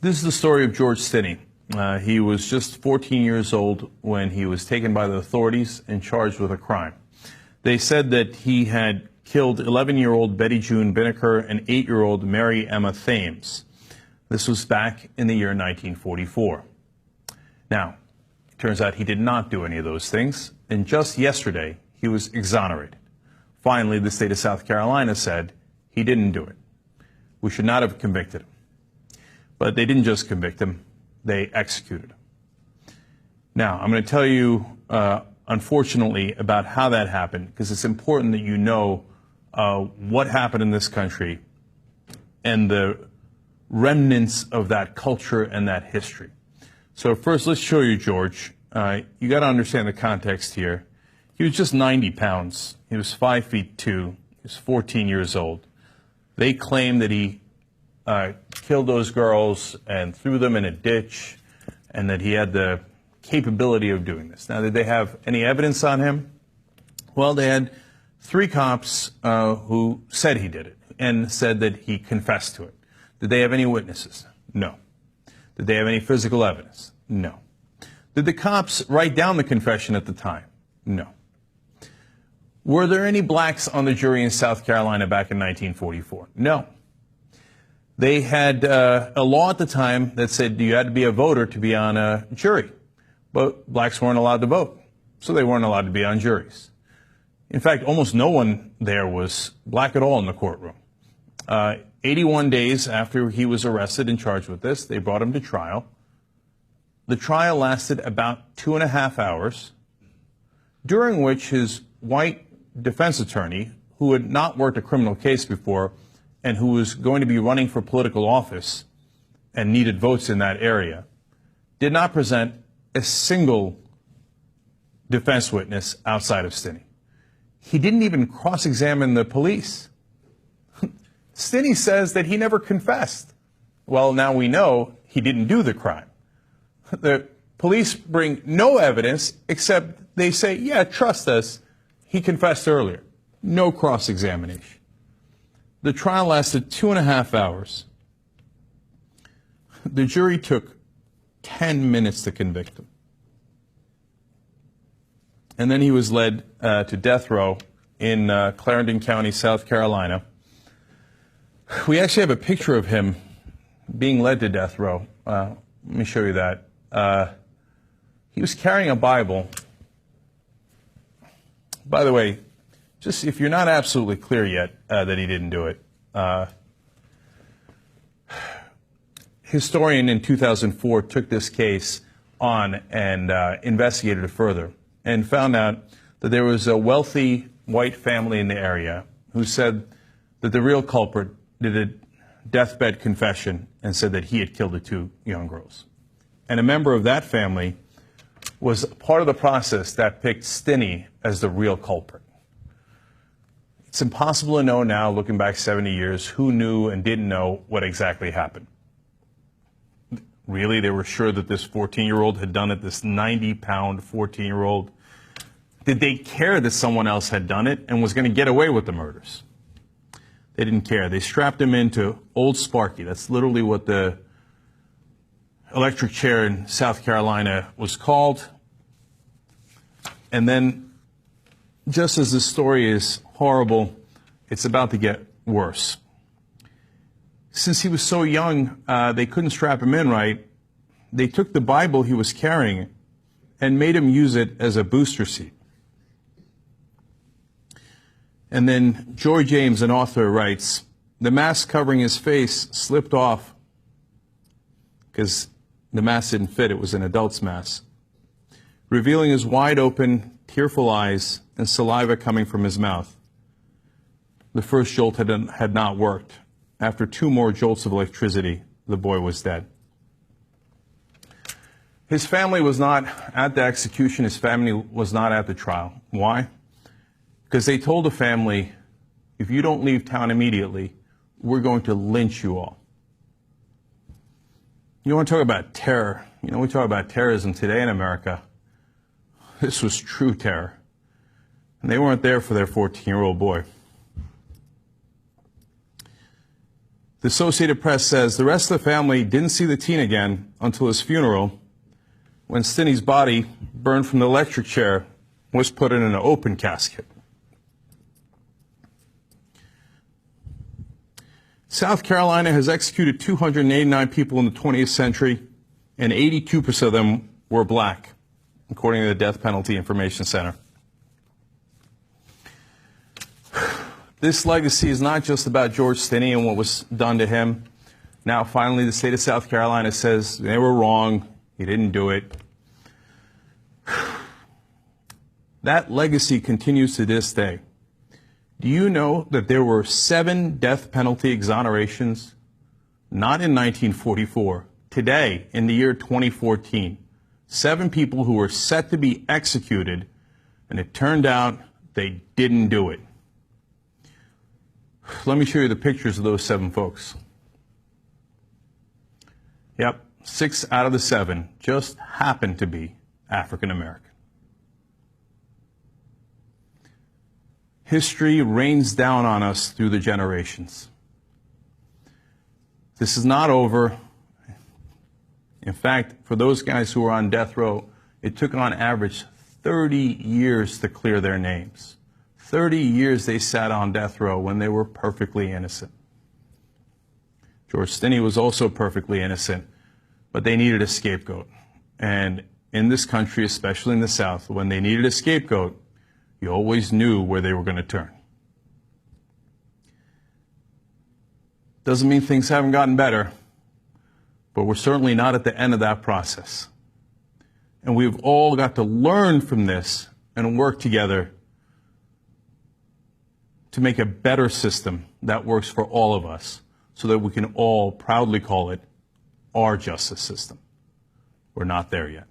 This is the story of George Stinney. He was just 14 years old when he was taken by the authorities and charged with a crime. They said that he had killed 11-year-old Betty June Binnicker and 8-year-old Mary Emma Thames. This was back in the year 1944. Now, it turns out he did not do any of those things, and just yesterday he was exonerated. Finally, the state of South Carolina said he didn't do it. We should not have convicted him. But they didn't just convict him, they executed him. Now, I'm going to tell you, unfortunately, about how that happened, because it's important that you know what happened in this country and the remnants of that culture and that history. So first, let's show you George. You got to understand the context here. He was just 90 pounds. He was 5'2". He was 14 years old. They claim that he killed those girls and threw them in a ditch, and that he had the capability of doing this. Now, did they have any evidence on him? Well, they had 3 cops who said he did it and said that he confessed to it. Did they have any witnesses? No. Did they have any physical evidence? No. Did the cops write down the confession at the time? No. Were there any blacks on the jury in South Carolina back in 1944? No. They had a law at the time that said you had to be a voter to be on a jury, but blacks weren't allowed to vote, so they weren't allowed to be on juries. In fact, almost no one there was black at all in the courtroom. 81 days after he was arrested and charged with this, they brought him to trial. The trial lasted about 2.5 hours, during which his white defense attorney, who had not worked a criminal case before and who was going to be running for political office and needed votes in that area, did not present a single defense witness outside of Stinney. He didn't even cross-examine the police. Stinney says that he never confessed. Well, now we know he didn't do the crime. The police bring no evidence except they say, yeah, trust us, he confessed earlier. No cross-examination. The trial lasted 2.5 hours. The jury took 10 minutes to convict him. And then he was led to death row in Clarendon County, South Carolina. We actually have a picture of him being led to death row. Let me show you that. He was carrying a Bible. By the way, just if you're not absolutely clear yet that he didn't do it, historian in 2004 took this case on and investigated it further and found out that there was a wealthy white family in the area who said that the real culprit did a deathbed confession and said that he had killed the 2 young girls. And a member of that family was part of the process that picked Stinney as the real culprit. It's impossible to know now, looking back 70 years, who knew and didn't know what exactly happened. Really, they were sure that this 14-year-old had done it, this 90-pound 14-year-old. Did they care that someone else had done it and was going to get away with the murders? They didn't care. They strapped him into Old Sparky. That's literally what the electric chair in South Carolina was called. And then, just as this story is horrible, it's about to get worse. Since he was so young, they couldn't strap him in right. They took the Bible he was carrying and made him use it as a booster seat. And then Joy James, an author, writes, the mask covering his face slipped off because the mask didn't fit. It was an adult's mask, revealing his wide open, tearful eyes and saliva coming from his mouth. The first jolt had not worked. After 2 more jolts of electricity, the boy was dead. His family was not at the execution. His family was not at the trial. Why? Because they told the family, if you don't leave town immediately, we're going to lynch you all. You want to talk about terror? You know, we talk about terrorism today in America. This was true terror. And they weren't there for their 14-year-old boy. The Associated Press says the rest of the family didn't see the teen again until his funeral, when Stinney's body, burned from the electric chair, was put in an open casket. South Carolina has executed 289 people in the 20th century, and 82% of them were black, according to the Death Penalty Information Center. This legacy is not just about George Stinney and what was done to him. Now, finally, the state of South Carolina says they were wrong. He didn't do it. That legacy continues to this day. Do you know that there were 7 death penalty exonerations? Not in 1944. Today, in the year 2014. 7 people who were set to be executed, and it turned out they didn't do it. Let me show you the pictures of those 7 folks. Yep, 6 out of the 7 just happened to be African American. History rains down on us through the generations. This is not over. In fact, for those guys who were on death row, it took on average 30 years to clear their names. 30 years they sat on death row when they were perfectly innocent. George Stinney was also perfectly innocent, but they needed a scapegoat. And in this country, especially in the South, when they needed a scapegoat, you always knew where they were going to turn. Doesn't mean things haven't gotten better, but we're certainly not at the end of that process. And we've all got to learn from this and work together to make a better system that works for all of us, so that we can all proudly call it our justice system. We're not there yet.